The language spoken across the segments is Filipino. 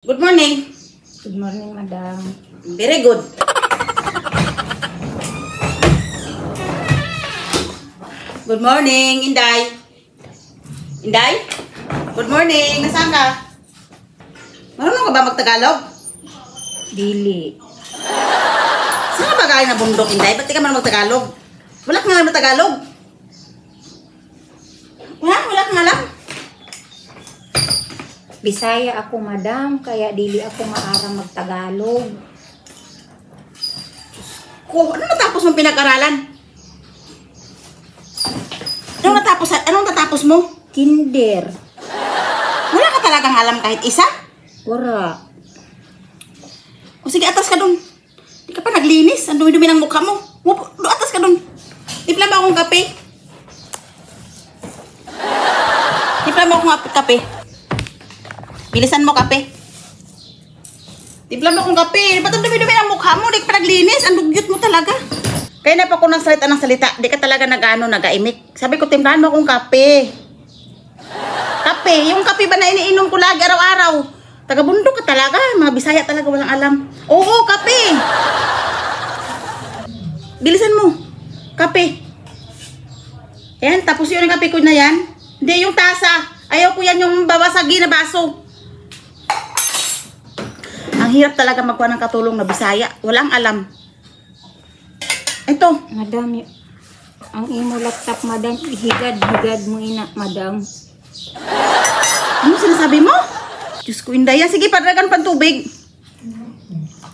Good morning. Good morning, madam. Very good. Good morning, Inday. Inday? Good morning. Nasaan ka? Marunong ka ba mag-Tagalog? Dili. Saan ka ba galing na bundok, Inday? Ba't di ka marunong mag-Tagalog? Wala ka nga alam Tagalog. Wala ka nga alam. Bisaya ako, madam, kaya dili ako maarang magtagalog. Ko, ano natapos mong pinag-aralan? Anong natapos mo? Kinder. Wala ka talagang alam kahit isa? Wara. O sige, atas ka dun. Di ka pa naglinis. Ang dumi-dumi ng mukha mo. Atas ka dun. Tipla mo akong kape. Tipla mo akong kape. Bilisan mo kape. Tipla mo akong kape. Ba't ang dumi-dumi ng mukha mo? Di ka pa naglinis. Ang dugyot mo talaga. Kaya na pa ako ng salita. Di ka talaga nag-aimik. Sabi ko, timplahan mo akong kape. Kape. Yung kape ba na iniinom ko lagi araw-araw? Taga-bundok ka talaga. Mga Bisaya talaga walang alam. Oo, kape. Bilisan mo. Kape. Yan, tapos yun ang kape ko na yan. Hindi, yung tasa. Ayaw ko yan yung babasagi na baso. Ang hirap talaga magkuha ng katulong na Bisaya. Walang alam. Ito. Madam, ang imo laptop, madam, higad mo ina, madam. Ano sinasabi mo? Diyos ko, Inday. Yan, sige, padagdagan pa tubig.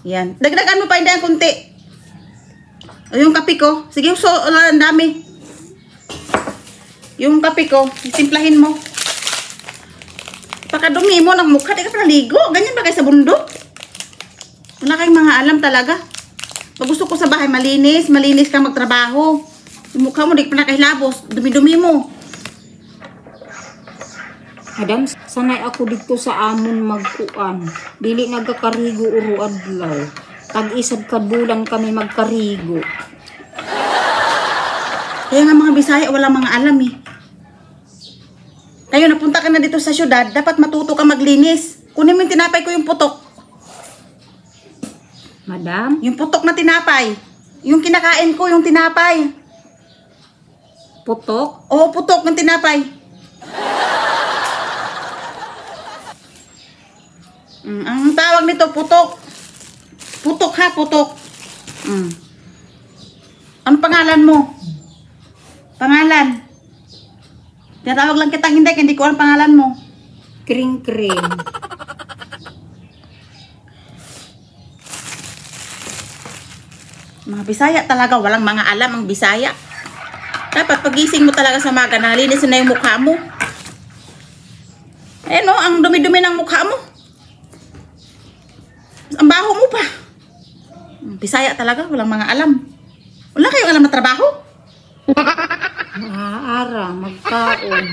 Yan. Dagdagan mo pa, Inday, ang kunti. O, yung kape ko. Sige, ang dami. Yung kape ko, timplahin mo. Pakadumi mo ng mukha, di ka pa naligo. Ganyan ba kayo sa bundok? Wala kayong mga alam talaga. Pag gusto ko sa bahay, malinis ka magtrabaho. Yung mukha mo, di ka pa nakahilabos. Dumi-dumi mo. Madam, sanay ako dito sa amon magkuan. Dili nagkakarigo uro adlaw. Tag-isad kabulan kami magkarigo. Kaya nga mga Bisaya, walang mga alam eh. Kayo, napunta ka na dito sa syudad, dapat matuto ka maglinis. Kunin mo yung tinapay ko, yung putok. Madam, Yung putok na tinapay. Yung kinakain ko, yung tinapay. putok. Oo, putok ng tinapay. Ang tawag nito, putok. Putok ha, putok. Ano pangalan mo? Pangalan. Tinatawag lang kitang hindi ko alam pangalan mo. Kring-kring. Mga Bisaya talaga, walang mga alam ang Bisaya. Dapat pagising mo talaga sa maga, nalinis na yung mukha mo. Eh no, ang dumi-dumi ng mukha mo. Ang baho mo pa. Bisaya talaga, walang mga alam. Wala kayong alam na trabaho? Maaara, magkaon.